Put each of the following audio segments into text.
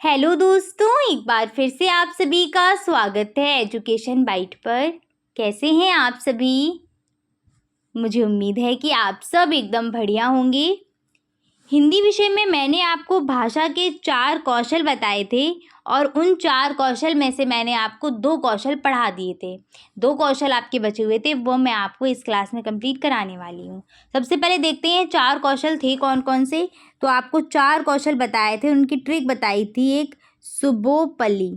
Hello दोस्तों, एक बार फिर से आप सभी का स्वागत है एजुकेशन बाइट पर। कैसे हैं आप सभी? मुझे उम्मीद है कि आप सब एकदम बढ़िया होंगे। हिंदी विषय में मैंने आपको भाषा के 4 कौशल बताए थे और उन 4 कौशल में से मैंने आपको 2 कौशल पढ़ा दिए थे। 2 कौशल आपके बचे हुए थे, वो मैं आपको इस क्लास में कंप्लीट कराने वाली हूँ। सबसे पहले देखते हैं 4 कौशल थे कौन कौन से। तो आपको 4 कौशल बताए थे, उनकी ट्रिक बताई थी एक सुबोपली।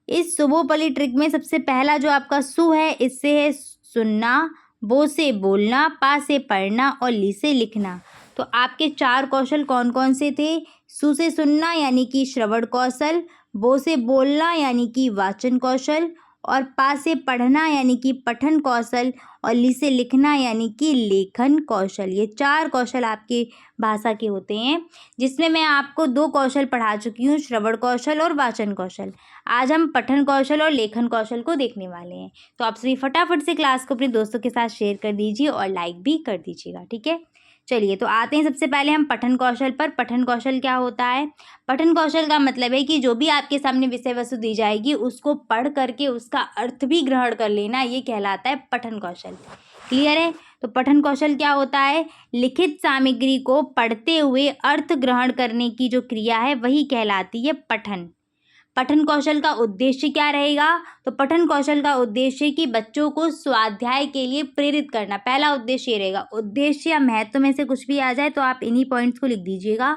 इस सुबोपली ट्रिक में सबसे पहला जो आपका सु है, इससे है सुनना, बो से बोलना, पा से पढ़ना और ली से लिखना। तो आपके 4 कौशल कौन कौन से थे? सु से सुनना यानी कि श्रवण कौशल, बो से बोलना यानी कि वाचन कौशल और पा से पढ़ना यानी कि पठन कौशल और ली से लिखना यानी कि लेखन कौशल। ये 4 कौशल आपके भाषा के होते हैं, जिसमें मैं आपको 2 कौशल पढ़ा चुकी हूँ, श्रवण कौशल और वाचन कौशल। आज हम पठन कौशल और लेखन कौशल को देखने वाले हैं। तो आप सभी फटाफट से क्लास को अपने दोस्तों के साथ शेयर कर दीजिए और लाइक भी कर दीजिएगा, ठीक है। चलिए तो आते हैं सबसे पहले हम पठन कौशल पर। पठन कौशल क्या होता है? पठन कौशल का मतलब है कि जो भी आपके सामने विषय वस्तु दी जाएगी उसको पढ़ करके उसका अर्थ भी ग्रहण कर लेना, ये कहलाता है पठन कौशल। क्लियर है? तो पठन कौशल क्या होता है? लिखित सामग्री को पढ़ते हुए अर्थ ग्रहण करने की जो क्रिया है वही कहलाती है पठन। पठन कौशल का उद्देश्य क्या रहेगा? तो पठन कौशल का उद्देश्य कि बच्चों को स्वाध्याय के लिए प्रेरित करना। पहला उद्देश्य ये रहेगा। उद्देश्य या महत्व में से कुछ भी आ जाए तो आप इन्हीं पॉइंट्स को लिख दीजिएगा।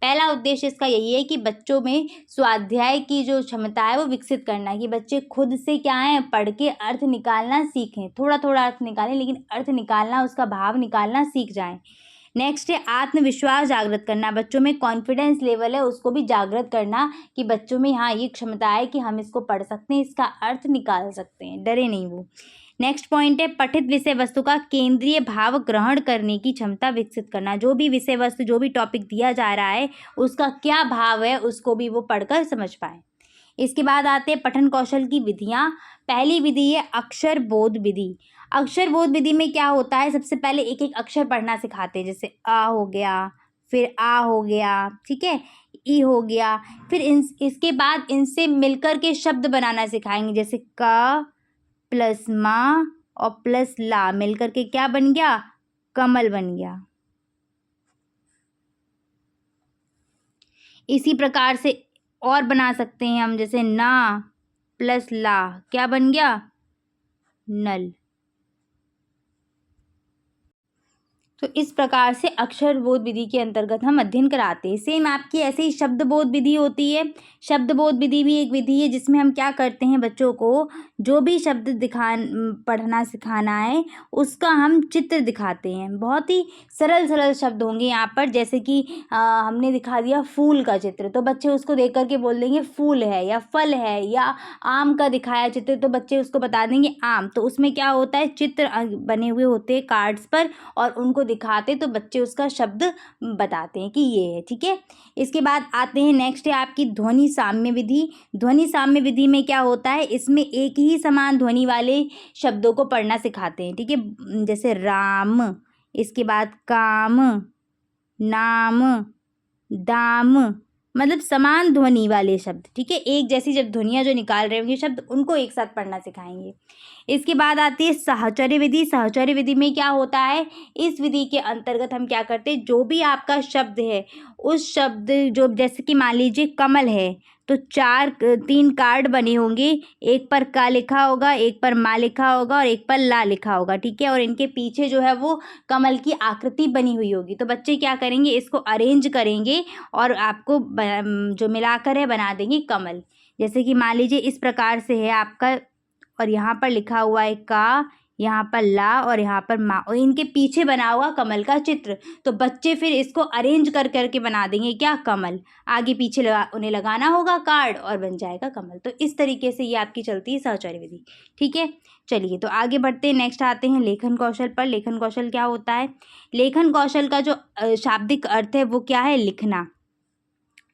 पहला उद्देश्य इसका यही है कि बच्चों में स्वाध्याय की जो क्षमता है वो विकसित करना, कि बच्चे खुद से क्या है, पढ़ के अर्थ निकालना सीखें। थोड़ा थोड़ा अर्थ निकालें, लेकिन अर्थ निकालना, उसका भाव निकालना सीख जाएं। नेक्स्ट है आत्मविश्वास जागृत करना। बच्चों में कॉन्फिडेंस लेवल है उसको भी जागृत करना, कि बच्चों में हाँ ये क्षमता है कि हम इसको पढ़ सकते हैं, इसका अर्थ निकाल सकते हैं, डरे नहीं वो। नेक्स्ट पॉइंट है पठित विषय वस्तु का केंद्रीय भाव ग्रहण करने की क्षमता विकसित करना। जो भी विषय वस्तु, जो भी टॉपिक दिया जा रहा है उसका क्या भाव है उसको भी वो पढ़कर समझ पाए। इसके बाद आते हैं पठन कौशल की विधियाँ। पहली विधि है अक्षर बोध विधि। अक्षर बोध विधि में क्या होता है? सबसे पहले एक एक अक्षर पढ़ना सिखाते हैं, जैसे अ हो गया, फिर आ हो गया, ठीक है, ई हो गया। फिर इसके बाद इनसे मिलकर के शब्द बनाना सिखाएंगे, जैसे क प्लस मा और प्लस ला मिलकर के क्या बन गया? कमल बन गया। इसी प्रकार से और बना सकते हैं हम, जैसे ना प्लस ला क्या बन गया? नल। तो इस प्रकार से अक्षर बोध विधि के अंतर्गत हम अध्ययन कराते हैं। सेम आपकी ऐसे ही शब्द बोध विधि होती है। शब्द बोध विधि भी एक विधि है जिसमें हम क्या करते हैं, बच्चों को जो भी शब्द पढ़ना सिखाना है उसका हम चित्र दिखाते हैं। बहुत ही सरल सरल शब्द होंगे यहाँ पर, जैसे कि हमने दिखा दिया फूल का चित्र, तो बच्चे उसको देख करके बोल देंगे फूल है, या फल है, या आम का दिखाया चित्र तो बच्चे उसको बता देंगे आम। तो उसमें क्या होता है, चित्र बने हुए होते हैं कार्ड्स पर और उनको दिखाते तो बच्चे उसका शब्द बताते हैं कि ये है, ठीक है। इसके बाद आते हैं नेक्स्ट है आपकी ध्वनि साम्य विधि। ध्वनि साम्य विधि में क्या होता है, इसमें एक ही समान ध्वनि वाले शब्दों को पढ़ना सिखाते हैं, ठीक है। जैसे राम, इसके बाद काम, नाम, दाम, मतलब समान ध्वनि वाले शब्द, ठीक है। एक जैसी जब ध्वनियाँ जो निकाल रहे होंगे शब्द, उनको एक साथ पढ़ना सिखाएंगे। इसके बाद आती है साहचर्य विधि। साहचर्य विधि में क्या होता है, इस विधि के अंतर्गत हम क्या करते हैं, जो भी आपका शब्द है उस शब्द, जो जैसे कि मान लीजिए कमल है, तो 3 कार्ड बने होंगे, एक पर का लिखा होगा, एक पर मा लिखा होगा और एक पर ला लिखा होगा, ठीक है। और इनके पीछे जो है वो कमल की आकृति बनी हुई होगी। तो बच्चे क्या करेंगे, इसको अरेंज करेंगे और आपको जो मिलाकर है बना देंगे कमल। जैसे कि मान लीजिए इस प्रकार से है आपका, और यहाँ पर लिखा हुआ है का, यहाँ पर ला और यहाँ पर मा, और इनके पीछे बना हुआ कमल का चित्र। तो बच्चे फिर इसको अरेंज कर करके बना देंगे क्या, कमल। आगे पीछे उन्हें लगाना होगा कार्ड और बन जाएगा कमल। तो इस तरीके से ये आपकी चलती है साहचर्य विधि, ठीक है। चलिए तो आगे बढ़ते हैं, नेक्स्ट आते हैं लेखन कौशल पर। लेखन कौशल क्या होता है? लेखन कौशल का जो शाब्दिक अर्थ है वो क्या है, लिखना,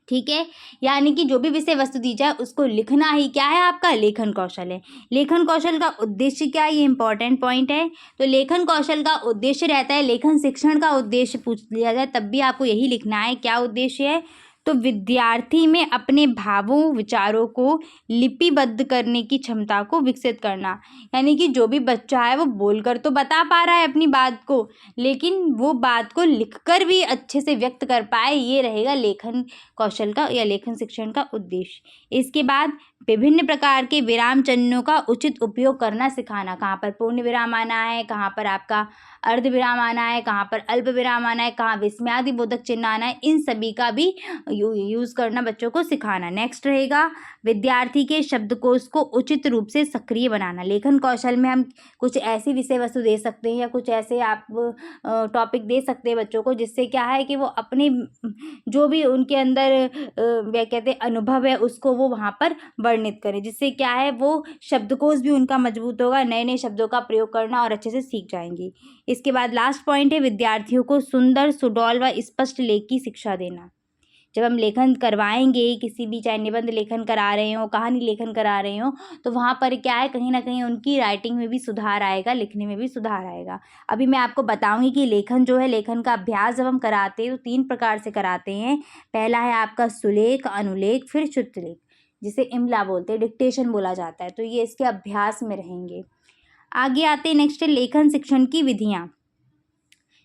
ठीक है। यानी कि जो भी विषय वस्तु दी जाए उसको लिखना ही क्या है, आपका लेखन कौशल है। लेखन कौशल का उद्देश्य क्या है, ये इंपॉर्टेंट पॉइंट है। तो लेखन कौशल का उद्देश्य रहता है, लेखन शिक्षण का उद्देश्य पूछ लिया जाए तब भी आपको यही लिखना है, क्या उद्देश्य है, तो विद्यार्थी में अपने भावों विचारों को लिपिबद्ध करने की क्षमता को विकसित करना, यानी कि जो भी बच्चा है वो बोलकर तो बता पा रहा है अपनी बात को, लेकिन वो बात को लिखकर भी अच्छे से व्यक्त कर पाए, ये रहेगा लेखन कौशल का या लेखन शिक्षण का उद्देश्य। इसके बाद विभिन्न प्रकार के विराम चिन्हों का उचित उपयोग करना सिखाना, कहाँ पर पूर्ण विराम आना है, कहाँ पर आपका अर्ध विराम आना है, कहाँ पर अल्प विराम आना है, कहाँ विस्मयादि बोधक चिन्ह आना है, इन सभी का भी यूज़ करना बच्चों को सिखाना। नेक्स्ट रहेगा विद्यार्थी के शब्दकोश को उचित रूप से सक्रिय बनाना। लेखन कौशल में हम कुछ ऐसी विषय वस्तु दे सकते हैं या कुछ ऐसे आप टॉपिक दे सकते हैं बच्चों को, जिससे क्या है कि वो अपने जो भी उनके अंदर क्या कहते हैं अनुभव है उसको वो वहाँ पर वर्णित करें, जिससे क्या है वो शब्दकोश भी उनका मजबूत होगा, नए नए शब्दों का प्रयोग करना और अच्छे से सीख जाएंगे। इसके बाद लास्ट पॉइंट है विद्यार्थियों को सुंदर, सुडौल व स्पष्ट लेख की शिक्षा देना। जब हम लेखन करवाएंगे, किसी भी चाहे निबंध लेखन करा रहे हो, कहानी लेखन करा रहे हो, तो वहाँ पर क्या है कहीं ना कहीं उनकी राइटिंग में भी सुधार आएगा, लिखने में भी सुधार आएगा। अभी मैं आपको बताऊंगी कि लेखन जो है, लेखन का अभ्यास जब हम कराते हैं तो 3 प्रकार से कराते हैं। पहला है आपका सुलेख, अनुलेख, फिर शुद्धलेख, जिसे इमला बोलते हैं, डिक्टेशन बोला जाता है। तो ये इसके अभ्यास में रहेंगे। आगे आते हैं नेक्स्ट लेखन शिक्षण की विधियाँ।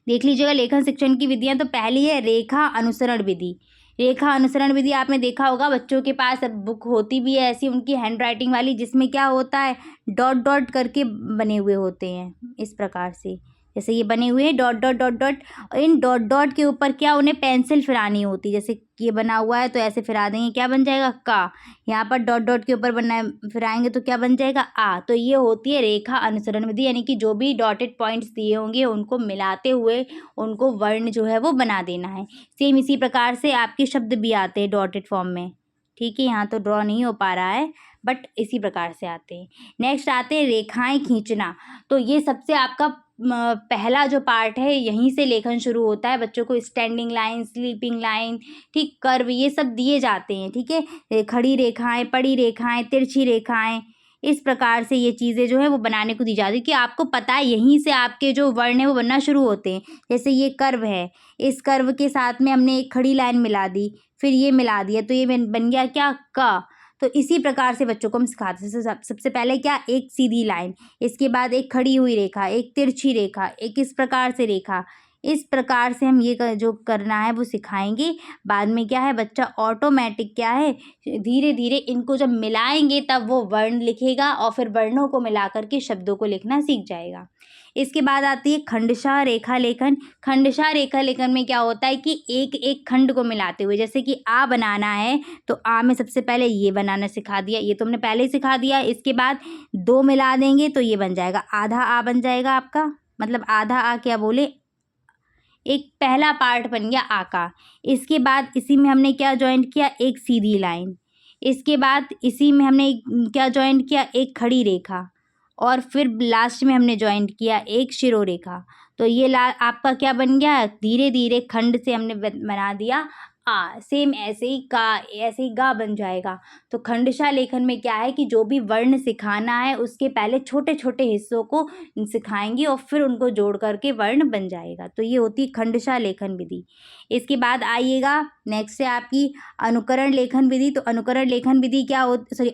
देख लीजिएगा लेखन शिक्षण की विधियाँ। तो पहली है रेखा अनुसरण विधि। रेखा अनुसरण विधि आपने देखा होगा, बच्चों के पास अब बुक होती भी है ऐसी उनकी हैंड राइटिंग वाली, जिसमें क्या होता है डॉट डॉट करके बने हुए होते हैं, इस प्रकार से जैसे ये बने हुए हैं dot dot dot dot. In dot dot के ऊपर क्या उन्हें पेंसिल फिरानी होती, जैसे ये बना हुआ है तो ऐसे फिरा देंगे, क्या बन जाएगा का। यहाँ पर डॉट डॉट के ऊपर बनना फिराएंगे तो क्या बन जाएगा आ। तो ये होती है रेखा अनुसरण विधि, यानी कि जो भी डॉटेड पॉइंट्स दिए होंगे उनको मिलाते हुए उनको वर्ण जो है वो बना देना है। सेम इसी प्रकार से आपके शब्द भी आते हैं डॉटेड फॉर्म में, ठीक है। यहाँ तो ड्रॉ नहीं हो पा रहा है बट इसी प्रकार से आते हैं। नेक्स्ट आते हैं रेखाएं खींचना। तो ये सबसे आपका पहला जो पार्ट है, यहीं से लेखन शुरू होता है। बच्चों को स्टैंडिंग लाइन, स्लीपिंग लाइन, ठीक, कर्व, ये सब दिए जाते हैं, ठीक है। खड़ी रेखाएं, पड़ी रेखाएं, तिरछी रेखाएं, इस प्रकार से ये चीज़ें जो है वो बनाने को दी जाती है कि आपको पता है यहीं से आपके जो वर्ण है वो बनना शुरू होते हैं। जैसे ये कर्व है, इस कर्व के साथ में हमने एक खड़ी लाइन मिला दी, फिर ये मिला दिया, तो ये बन गया क्या का। तो इसी प्रकार से बच्चों को हम सिखाते हैं। सबसे पहले क्या, एक सीधी लाइन, इसके बाद एक खड़ी हुई रेखा, एक तिरछी रेखा, एक इस प्रकार से रेखा, इस प्रकार से हम ये जो करना है वो सिखाएंगे। बाद में क्या है बच्चा ऑटोमेटिक क्या है धीरे धीरे इनको जब मिलाएंगे तब वो वर्ण लिखेगा और फिर वर्णों को मिला करके शब्दों को लिखना सीख जाएगा। इसके बाद आती है खंडशः रेखा लेखन। खंडशः रेखा लेखन में क्या होता है कि एक एक खंड को मिलाते हुए, जैसे कि आ बनाना है तो आ में सबसे पहले ये बनाना सिखा दिया, ये तो हमने पहले ही सिखा दिया। इसके बाद 2 मिला देंगे तो ये बन जाएगा आधा आ बन जाएगा आपका, मतलब आधा आ क्या बोले, एक पहला पार्ट बन गया आ का। इसके बाद इसी में हमने क्या ज्वाइंट किया, एक सीधी लाइन। इसके बाद इसी में हमने क्या ज्वाइंट किया, एक खड़ी रेखा, और फिर लास्ट में हमने ज्वाइंट किया एक शिरोरेखा। तो ये आपका क्या बन गया, धीरे धीरे खंड से हमने बना दिया आ। सेम ऐसे ही का, ऐसे ही गा बन जाएगा। तो खंडशः लेखन में क्या है कि जो भी वर्ण सिखाना है उसके पहले छोटे छोटे हिस्सों को सिखाएंगे और फिर उनको जोड़ करके वर्ण बन जाएगा। तो ये होती है खंडशः लेखन विधि। इसके बाद आइएगा नेक्स्ट है आपकी अनुकरण लेखन विधि। तो अनुकरण लेखन विधि क्या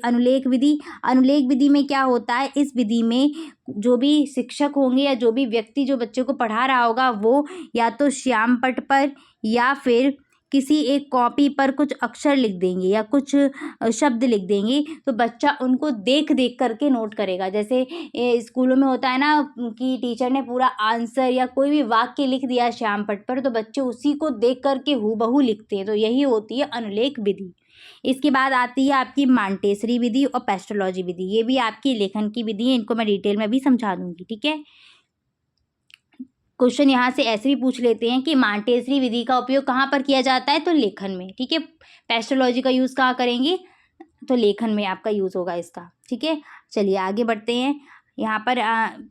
अनुलेख विधि। अनुलेख विधि में क्या होता है, इस विधि में जो भी शिक्षक होंगे या जो भी व्यक्ति जो बच्चे को पढ़ा रहा होगा वो या तो श्याम पट पर या फिर किसी एक कॉपी पर कुछ अक्षर लिख देंगे या कुछ शब्द लिख देंगे, तो बच्चा उनको देख देख करके नोट करेगा। जैसे स्कूलों में होता है ना कि टीचर ने पूरा आंसर या कोई भी वाक्य लिख दिया श्याम पट पर, तो बच्चे उसी को देख करके हूबहू लिखते हैं। तो यही होती है अनुलेख विधि। इसके बाद आती है आपकी मांटेसरी विधि और पेस्टोलॉजी विधि। ये भी आपकी लेखन की विधि है, इनको मैं डिटेल में भी समझा दूंगी, ठीक है। क्वेश्चन यहाँ से ऐसे भी पूछ लेते हैं कि मांटेसरी विधि का उपयोग कहाँ पर किया जाता है, तो लेखन में, ठीक है। पेस्टोलॉजी का यूज़ कहाँ करेंगे, तो लेखन में आपका यूज़ होगा इसका, ठीक है। चलिए आगे बढ़ते हैं। यहाँ पर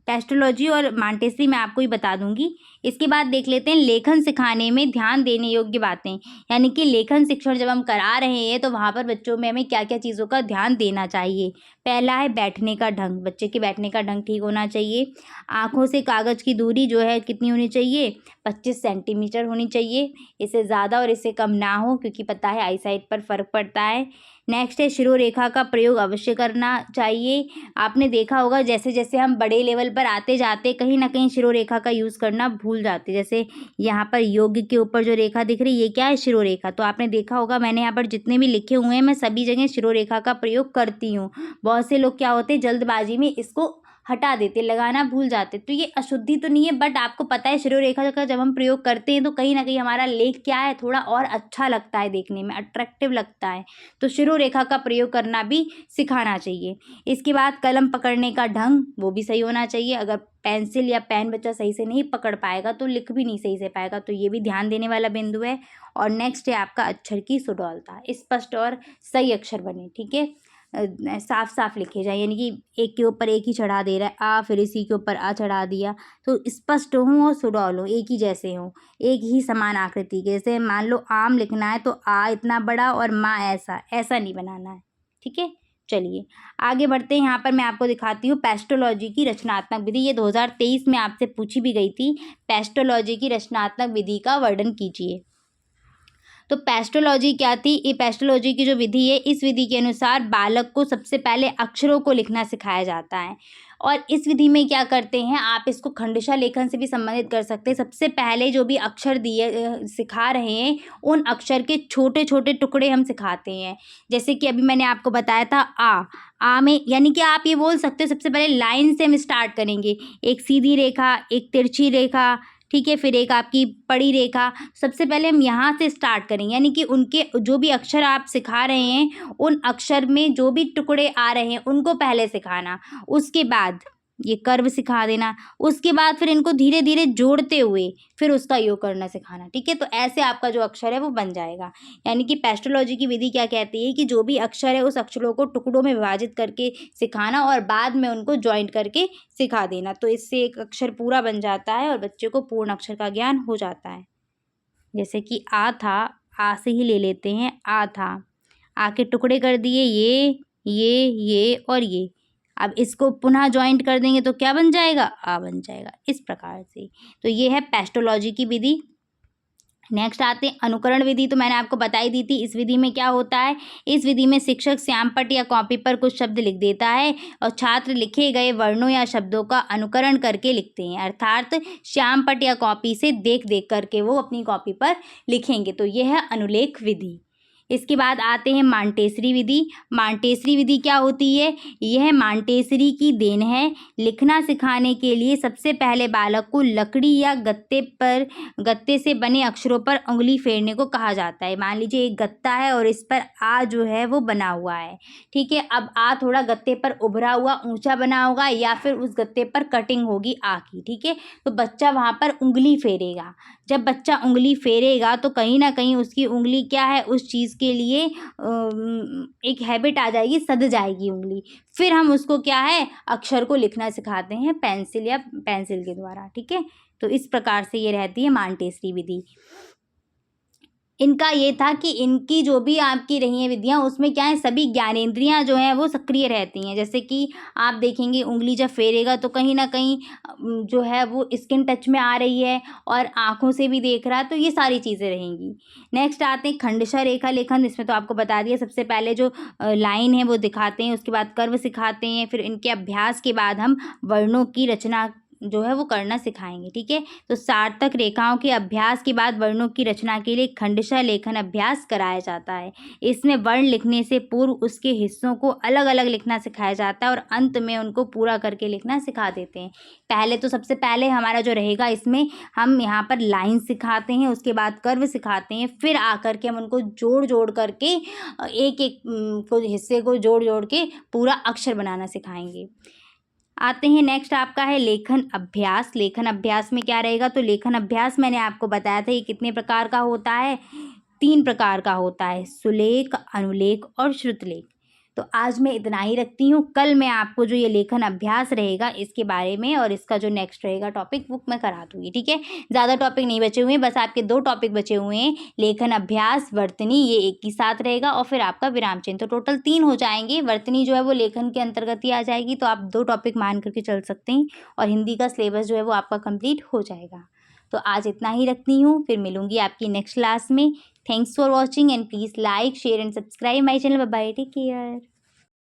पेस्टोलॉजी और मांटेसरी मैं आपको ही बता दूंगी। इसके बाद देख लेते हैं लेखन सिखाने में ध्यान देने योग्य बातें, यानी कि लेखन शिक्षण जब हम करा रहे हैं तो वहाँ पर बच्चों में हमें क्या क्या चीज़ों का ध्यान देना चाहिए। पहला है बैठने का ढंग, बच्चे के बैठने का ढंग ठीक होना चाहिए। आँखों से कागज़ की दूरी जो है कितनी होनी चाहिए, 25 सेंटीमीटर होनी चाहिए, इससे ज़्यादा और इससे कम ना हो, क्योंकि पता है आई साइट पर फ़र्क पड़ता है। नेक्स्ट है शिरोरेखा का प्रयोग अवश्य करना चाहिए। आपने देखा होगा जैसे जैसे हम बड़े लेवल पर आते जाते कहीं ना कहीं शिरोरेखा का यूज़ करना भूल जाते। जैसे यहाँ पर योग के ऊपर जो रेखा दिख रही है ये क्या है, शिरोरेखा। तो आपने देखा होगा मैंने यहाँ पर जितने भी लिखे हुए हैं मैं सभी जगह शिरोरेखा का प्रयोग करती हूँ। बहुत से लोग क्या होते हैं जल्दबाजी में इसको हटा देते, लगाना भूल जाते। तो ये अशुद्धि तो नहीं है, बट आपको पता है शिरोरेखा का जब हम प्रयोग करते हैं तो कहीं ना कहीं हमारा लेख क्या है, थोड़ा और अच्छा लगता है, देखने में अट्रैक्टिव लगता है। तो शिरोरेखा का प्रयोग करना भी सिखाना चाहिए। इसके बाद कलम पकड़ने का ढंग वो भी सही होना चाहिए। अगर पेंसिल या पेन बच्चा सही से नहीं पकड़ पाएगा तो लिख भी नहीं सही से पाएगा, तो ये भी ध्यान देने वाला बिंदु है। और नेक्स्ट है आपका अक्षर की सुडौलता, स्पष्ट और सही अक्षर बने, ठीक है, साफ साफ लिखे जाए, यानी कि एक के ऊपर एक ही चढ़ा दे रहा है आ, फिर इसी के ऊपर आ चढ़ा दिया, तो स्पष्ट हों और सुडौल हों, एक ही जैसे हों, एक ही समान आकृति के। जैसे मान लो आम लिखना है तो आ इतना बड़ा और माँ ऐसा, ऐसा नहीं बनाना है, ठीक है। चलिए आगे बढ़ते हैं। यहाँ पर मैं आपको दिखाती हूँ पेस्टोलॉजी की रचनात्मक विधि। ये 2023 में आपसे पूछी भी गई थी। पेस्टोलॉजी की रचनात्मक विधि का वर्णन कीजिए। तो पेस्टोलॉजी क्या थी, ये पेस्टोलॉजी की जो विधि है, इस विधि के अनुसार बालक को सबसे पहले अक्षरों को लिखना सिखाया जाता है। और इस विधि में क्या करते हैं, आप इसको खंडशः लेखन से भी संबंधित कर सकते हैं। सबसे पहले जो भी अक्षर सिखा रहे हैं उन अक्षर के छोटे छोटे टुकड़े हम सिखाते हैं। जैसे कि अभी मैंने आपको बताया था आ में, यानी कि आप ये बोल सकते हो सबसे पहले लाइन से हम स्टार्ट करेंगे, एक सीधी रेखा, एक तिरछी रेखा, ठीक है, फिर एक आपकी पड़ी रेखा। सबसे पहले हम यहाँ से स्टार्ट करेंगे, यानी कि उनके जो भी अक्षर आप सिखा रहे हैं उन अक्षर में जो भी टुकड़े आ रहे हैं उनको पहले सिखाना, उसके बाद ये कर्व सिखा देना, उसके बाद फिर इनको धीरे धीरे जोड़ते हुए फिर उसका योग करना सिखाना, ठीक है। तो ऐसे आपका जो अक्षर है वो बन जाएगा। यानी कि पेस्टोलॉजी की विधि क्या कहती है कि जो भी अक्षर है उस अक्षरों को टुकड़ों में विभाजित करके सिखाना और बाद में उनको ज्वाइंट करके सिखा देना। तो इससे एक अक्षर पूरा बन जाता है और बच्चे को पूर्ण अक्षर का ज्ञान हो जाता है। जैसे कि आ था, आ से ही ले लेते हैं, आ था, आ के टुकड़े कर दिए ये और ये। अब इसको पुनः ज्वाइंट कर देंगे तो क्या बन जाएगा, आ बन जाएगा, इस प्रकार से। तो ये है पेस्टोलॉजी की विधि। नेक्स्ट आते हैं अनुकरण विधि। तो मैंने आपको बताई दी थी। इस विधि में क्या होता है, इस विधि में शिक्षक श्यामपट्ट या कॉपी पर कुछ शब्द लिख देता है और छात्र लिखे गए वर्णों या शब्दों का अनुकरण करके लिखते हैं, अर्थात श्यामपट्ट या कॉपी से देख देख करके वो अपनी कॉपी पर लिखेंगे। तो यह है अनुलेख विधि। इसके बाद आते हैं मांटेसरी विधि। मांटेसरी विधि क्या होती है, यह मांटेसरी की देन है। लिखना सिखाने के लिए सबसे पहले बालक को लकड़ी या गत्ते से बने अक्षरों पर उंगली फेरने को कहा जाता है। मान लीजिए एक गत्ता है और इस पर आ जो है वो बना हुआ है, ठीक है। अब आ थोड़ा गत्ते पर उभरा हुआ ऊंचा बना होगा या फिर उस गत्ते पर कटिंग होगी आ की, ठीक है। तो बच्चा वहाँ पर उंगली फेरेगा। जब बच्चा उंगली फेरेगा तो कहीं ना कहीं उसकी उंगली क्या है, उस चीज़ के लिए एक हैबिट आ जाएगी, सध जाएगी उंगली। फिर हम उसको क्या है, अक्षर को लिखना सिखाते हैं पेंसिल के द्वारा, ठीक है। तो इस प्रकार से ये रहती है मांटेसरी विधि। इनका ये था कि इनकी जो भी आपकी रही हैं विधियाँ उसमें क्या है, सभी ज्ञानेंद्रियाँ जो हैं वो सक्रिय रहती हैं। जैसे कि आप देखेंगे उंगली जब फेरेगा तो कहीं ना कहीं जो है वो स्किन टच में आ रही है और आँखों से भी देख रहा है, तो ये सारी चीज़ें रहेंगी। नेक्स्ट आते हैं खंडशः रेखा लेखन। इसमें तो आपको बता दिया, सबसे पहले जो लाइन है वो दिखाते हैं, उसके बाद कर्व सिखाते हैं, फिर इनके अभ्यास के बाद हम वर्णों की रचना जो है वो करना सिखाएंगे, ठीक है। तो सार्थक रेखाओं के अभ्यास के बाद वर्णों की रचना के लिए खंडशः लेखन अभ्यास कराया जाता है। इसमें वर्ण लिखने से पूर्व उसके हिस्सों को अलग अलग लिखना सिखाया जाता है और अंत में उनको पूरा करके लिखना सिखा देते हैं। पहले तो सबसे पहले हमारा जो रहेगा इसमें हम यहाँ पर लाइन सिखाते हैं, उसके बाद कर्व सिखाते हैं, फिर आकर के हम उनको जोड़ जोड़ करके एक एक को हिस्से को जोड़ जोड़ के पूरा अक्षर बनाना सिखाएंगे। आते हैं नेक्स्ट आपका है लेखन अभ्यास। लेखन अभ्यास में क्या रहेगा, तो लेखन अभ्यास मैंने आपको बताया था ये कितने प्रकार का होता है, 3 प्रकार का होता है, सुलेख, अनुलेख और श्रुतलेख। तो आज मैं इतना ही रखती हूँ। कल मैं आपको जो ये लेखन अभ्यास रहेगा इसके बारे में और इसका जो नेक्स्ट रहेगा टॉपिक वो मैं करा दूँगी, ठीक है। ज़्यादा टॉपिक नहीं बचे हुए हैं, बस आपके 2 टॉपिक बचे हुए हैं, लेखन अभ्यास, वर्तनी, ये एक ही साथ रहेगा और फिर आपका विराम चिन्ह। तो टोटल 3 हो जाएंगे। वर्तनी जो है वो लेखन के अंतर्गत ही आ जाएगी, तो आप 2 टॉपिक मान करके चल सकते हैं और हिंदी का सिलेबस जो है वो आपका कंप्लीट हो जाएगा। तो आज इतना ही रखती हूँ, फिर मिलूंगी आपकी नेक्स्ट क्लास में। Thanks for watching and please like share and subscribe my channel. Bye bye, take care.